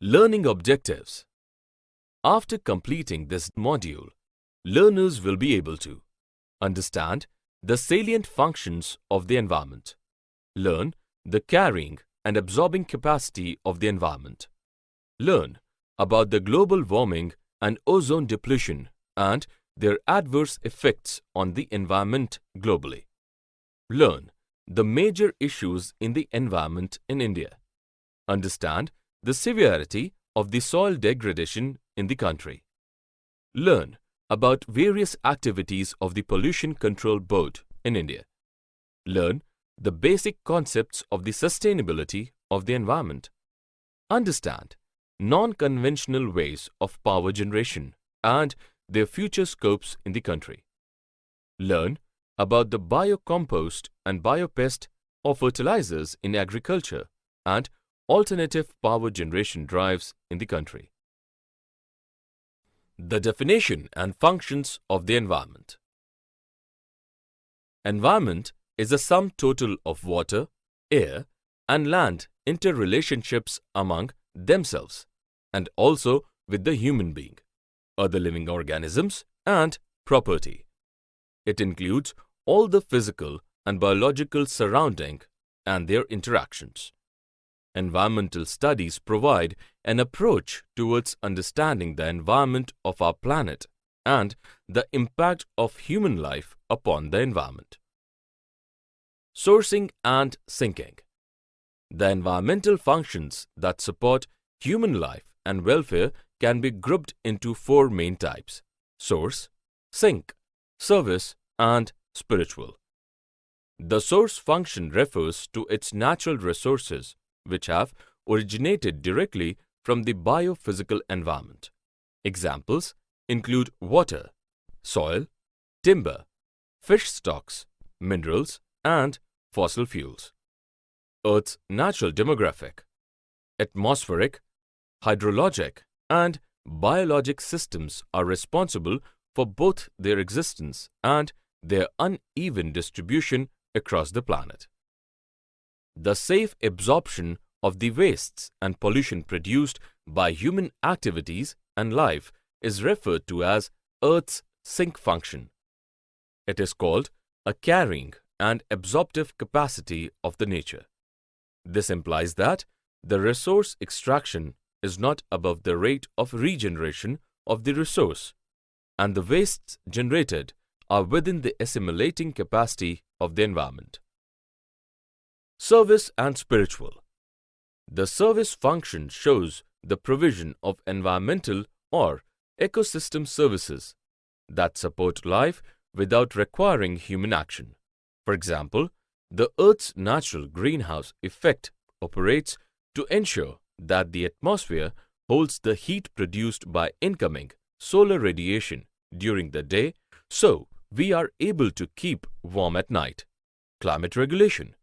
Learning objectives. After completing this module, learners will be able to understand the salient functions of the environment, learn the carrying and absorbing capacity of the environment, learn about the global warming and ozone depletion and their adverse effects on the environment globally, learn the major issues in the environment in India, understand the severity of the soil degradation in the country, learn about various activities of the Pollution Control Board in India, learn the basic concepts of the sustainability of the environment, understand non-conventional ways of power generation and their future scopes in the country, learn about the biocompost and biopest or fertilizers in agriculture and alternative power generation drives in the country. The definition and functions of the environment. Environment is a sum total of water, air, and land interrelationships among themselves and also with the human being, other living organisms, and property. It includes all the physical and biological surrounding and their interactions. Environmental studies provide an approach towards understanding the environment of our planet and the impact of human life upon the environment. Sourcing and sinking. The environmental functions that support human life and welfare can be grouped into four main types: source, sink, service, and spiritual. The source function refers to its natural resources which have originated directly from the biophysical environment. Examples include water, soil, timber, fish stocks, minerals, and fossil fuels. Earth's natural demographic, atmospheric, hydrologic, and biologic systems are responsible for both their existence and their uneven distribution across the planet. The safe absorption of the wastes and pollution produced by human activities and life is referred to as Earth's sink function. It is called a carrying and absorptive capacity of the nature. This implies that the resource extraction is not above the rate of regeneration of the resource, and the wastes generated are within the assimilating capacity of the environment. Service and spiritual. The service function shows the provision of environmental or ecosystem services that support life without requiring human action. For example, the Earth's natural greenhouse effect operates to ensure that the atmosphere holds the heat produced by incoming solar radiation during the day, so we are able to keep warm at night. Climate regulation.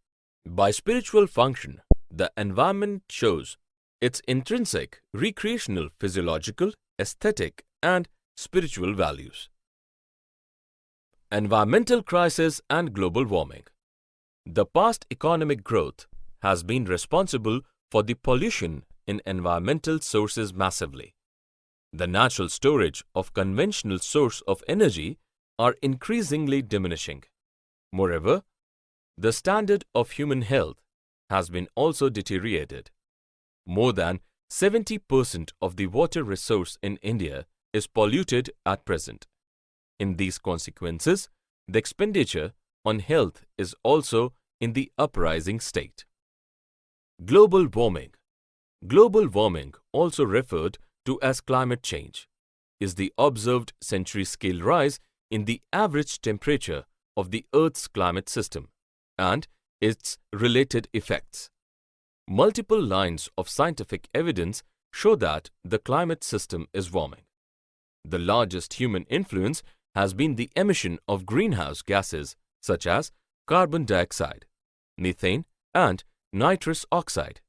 By spiritual function, the environment shows its intrinsic, recreational, physiological, aesthetic, and spiritual values. Environmental crisis and global warming. The past economic growth has been responsible for the pollution in environmental sources massively. The natural storage of conventional source of energy are increasingly diminishing. Moreover, the standard of human health has been also deteriorated. More than 70% of the water resource in India is polluted at present. In these consequences, the expenditure on health is also in the uprising state. Global warming. Global warming, also referred to as climate change, is the observed century-scale rise in the average temperature of the Earth's climate system and its related effects. Multiple lines of scientific evidence show that the climate system is warming. The largest human influence has been the emission of greenhouse gases such as carbon dioxide, methane, and nitrous oxide.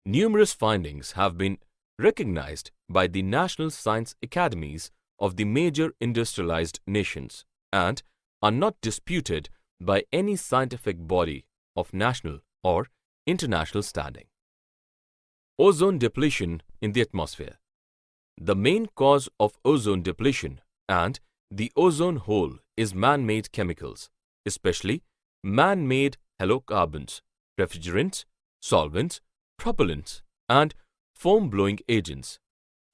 Numerous findings have been recognized by the national science academies of the major industrialized nations and are not disputed by any scientific body of national or international standing. Ozone depletion in the atmosphere. The main cause of ozone depletion and the ozone hole is man-made chemicals, especially man-made halocarbons, refrigerants, solvents, propellants, and foam-blowing agents,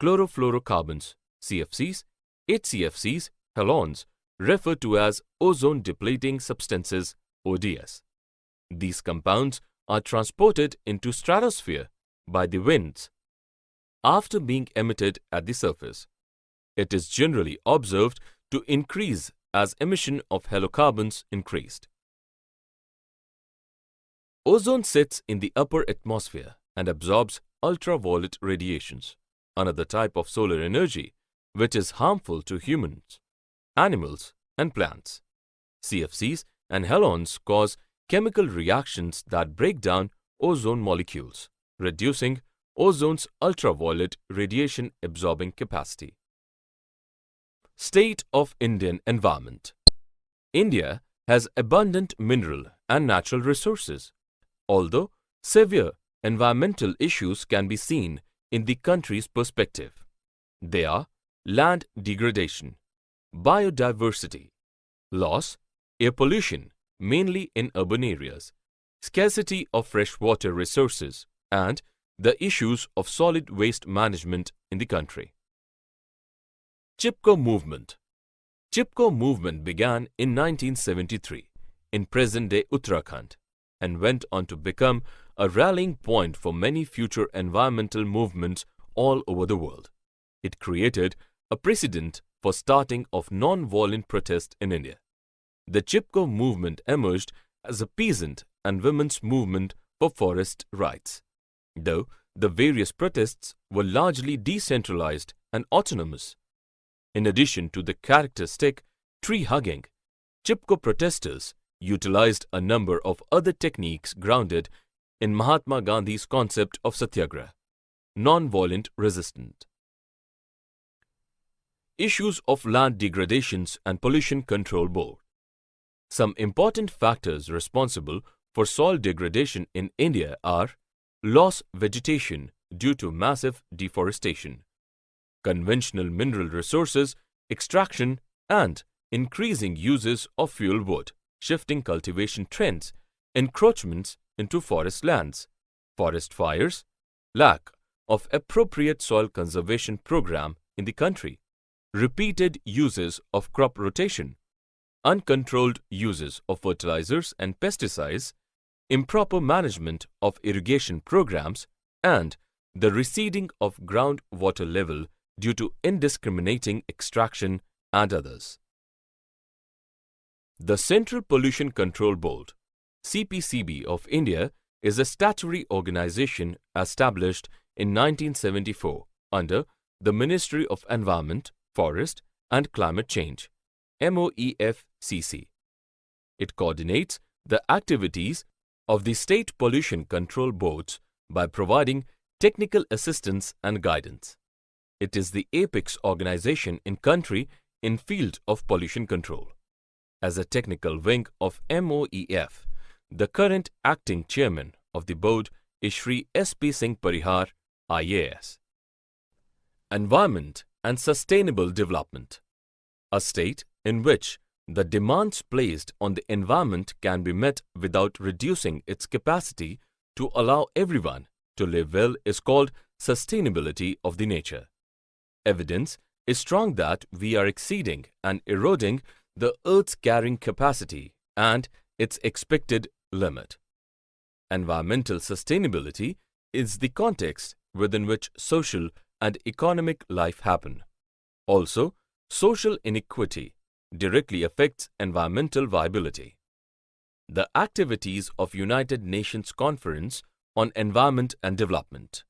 chlorofluorocarbons, CFCs, HCFCs, halogens, referred to as ozone-depleting substances, ODS. These compounds are transported into stratosphere by the winds after being emitted at the surface. It is generally observed to increase as emission of halocarbons increased. Ozone sits in the upper atmosphere and absorbs ultraviolet radiations, another type of solar energy which is harmful to humans, animals and plants. CFCs and halogens cause chemical reactions that break down ozone molecules, reducing ozone's ultraviolet radiation absorbing capacity. State of Indian environment. India has abundant mineral and natural resources, although severe environmental issues can be seen in the country's perspective. They are land degradation, biodiversity loss, air pollution, mainly in urban areas, scarcity of freshwater resources, and the issues of solid waste management in the country. Chipko movement. Chipko movement began in 1973 in present-day Uttarakhand and went on to become a rallying point for many future environmental movements all over the world. It created a precedent for starting of non-violent protest in India. The Chipko movement emerged as a peasant and women's movement for forest rights, though the various protests were largely decentralized and autonomous. In addition to the characteristic tree hugging, Chipko protesters utilized a number of other techniques grounded in Mahatma Gandhi's concept of satyagraha, non-violent resistance. Issues of land degradations and pollution control board. Some important factors responsible for soil degradation in India are loss vegetation due to massive deforestation, conventional mineral resources extraction and increasing uses of fuel wood, shifting cultivation trends, encroachments into forest lands, forest fires, lack of appropriate soil conservation program in the country, repeated uses of crop rotation, uncontrolled uses of fertilizers and pesticides, improper management of irrigation programs, and the receding of groundwater level due to indiscriminating extraction and others. The Central Pollution Control Board, CPCB of India, is a statutory organization established in 1974 under the Ministry of Environment, Forest and Climate Change, MOEFCC. It coordinates the activities of the state pollution control boards by providing technical assistance and guidance. It is the apex organization in country in field of pollution control. As a technical wing of MOEF, the current acting chairman of the board is Shri S.P. Singh Parihar, IAS. Environment and sustainable development. A state in which the demands placed on the environment can be met without reducing its capacity to allow everyone to live well is called sustainability of the nature. Evidence is strong that we are exceeding and eroding the Earth's carrying capacity and its expected limit. Environmental sustainability is the context within which social and economic life happen. Also, social inequity directly affects environmental viability. The activities of United Nations Conference on Environment and Development.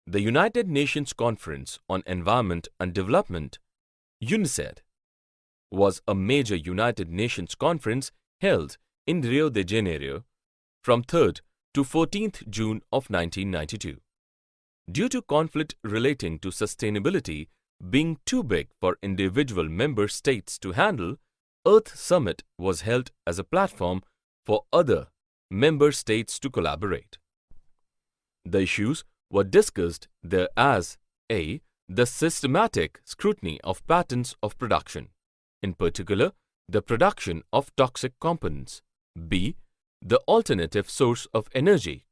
The United Nations Conference on Environment and Development, UNICED, was a major United Nations conference held in Rio de Janeiro from 3rd to 14th June of 1992. Due to conflict relating to sustainability being too big for individual member states to handle, Earth Summit was held as a platform for other member states to collaborate. The issues were discussed there as A. The systematic scrutiny of patterns of production, in particular, the production of toxic components. B. The alternative source of energy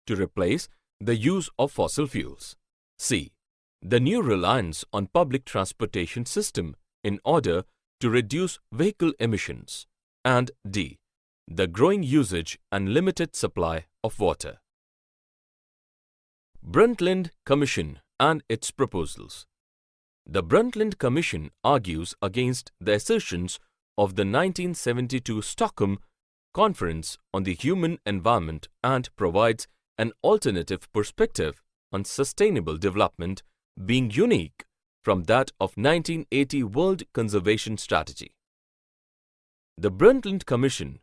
to replace the use of fossil fuels. C. The new reliance on public transportation system in order to reduce vehicle emissions. And D. The growing usage and limited supply of water. Brundtland Commission and its proposals. The Brundtland Commission argues against the assertions of the 1972 Stockholm Conference on the Human Environment and provides an alternative perspective on sustainable development being unique from that of 1980 World Conservation Strategy. The Brundtland Commission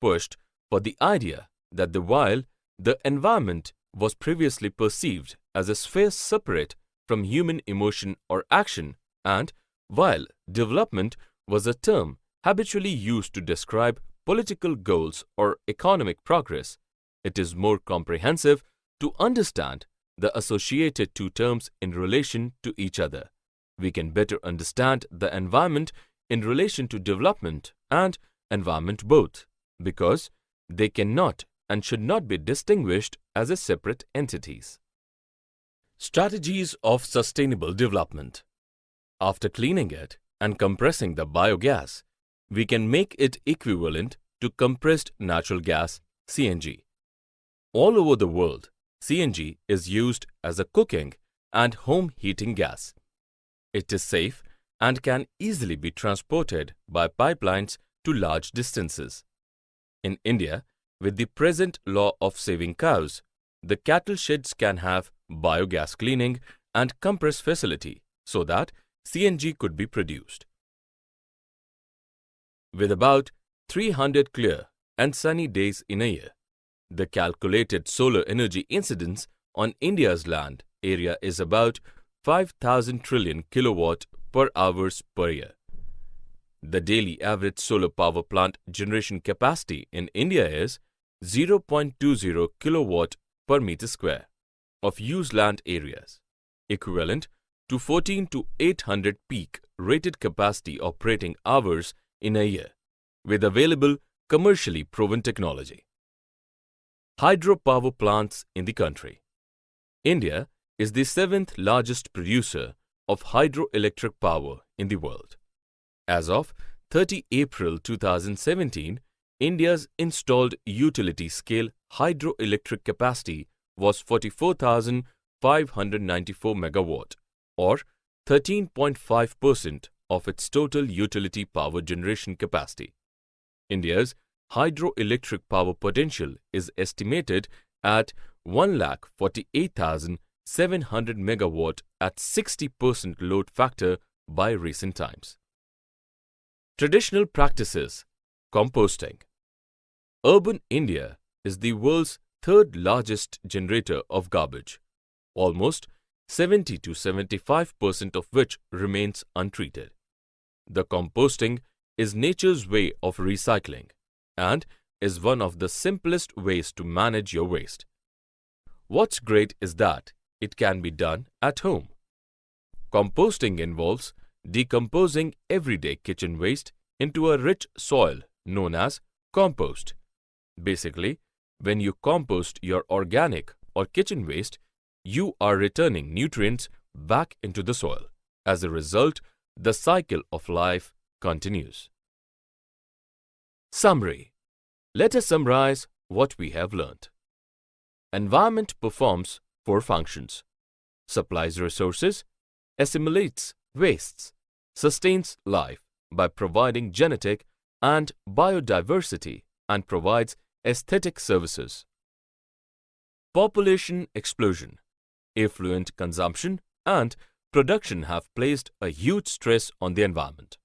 pushed for the idea that while the environment was previously perceived as a sphere separate from human emotion or action, and while development was a term habitually used to describe political goals or economic progress, it is more comprehensive to understand the associated two terms in relation to each other. We can better understand the environment in relation to development and environment both, because they cannot and should not be distinguished as separate entities. Strategies of sustainable development. After cleaning it and compressing the biogas, we can make it equivalent to compressed natural gas, CNG. All over the world, CNG is used as a cooking and home heating gas. It is safe and can easily be transported by pipelines to large distances. In India, with the present law of saving cows, the cattle sheds can have biogas cleaning and compress facility so that CNG could be produced. With about 300 clear and sunny days in a year, the calculated solar energy incidence on India's land area is about 5,000 trillion kilowatt per hours per year. The daily average solar power plant generation capacity in India is 0.20 kilowatt per meter square of used land areas, equivalent to 14 to 800 peak rated capacity operating hours in a year, with available commercially proven technology. Hydropower plants in the country. India is the 7th largest producer of hydroelectric power in the world. As of 30 April 2017, India's installed utility-scale hydroelectric capacity was 44,594 megawatt, or 13.5% of its total utility power generation capacity. India's hydroelectric power potential is estimated at 1,48,700 megawatt at 60% load factor by recent times. Traditional practices. Composting. Urban India is the world's third largest generator of garbage, almost 70 to 75% of which remains untreated. The composting is nature's way of recycling and is one of the simplest ways to manage your waste. What's great is that it can be done at home. Composting involves decomposing everyday kitchen waste into a rich soil known as compost. Basically, when you compost your organic or kitchen waste, you are returning nutrients back into the soil. As a result, the cycle of life continues. Summary. Let us summarize what we have learnt. Environment performs 4 functions: supplies resources, assimilates wastes, sustains life by providing genetic and biodiversity, and provides aesthetic services. Population explosion, effluent consumption, and production have placed a huge stress on the environment.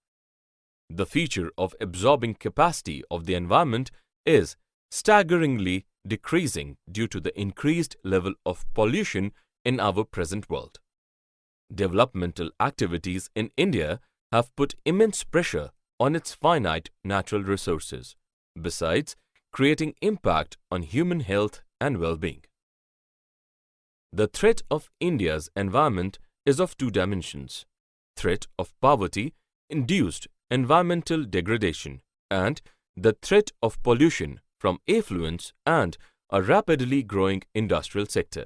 The feature of absorbing capacity of the environment is staggeringly decreasing due to the increased level of pollution in our present world. Developmental activities in India have put immense pressure on its finite natural resources, besides creating impact on human health and well-being. The threat of India's environment is of two dimensions: threat of poverty-induced environmental degradation and the threat of pollution from effluents and a rapidly growing industrial sector.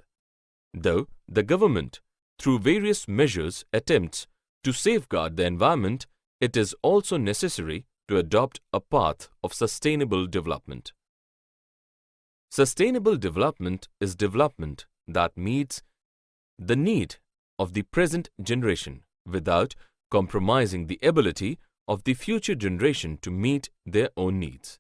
Though the government, through various measures, attempts to safeguard the environment, it is also necessary to adopt a path of sustainable development. Sustainable development is development that meets the need of the present generation without compromising the ability of the future generation to meet their own needs.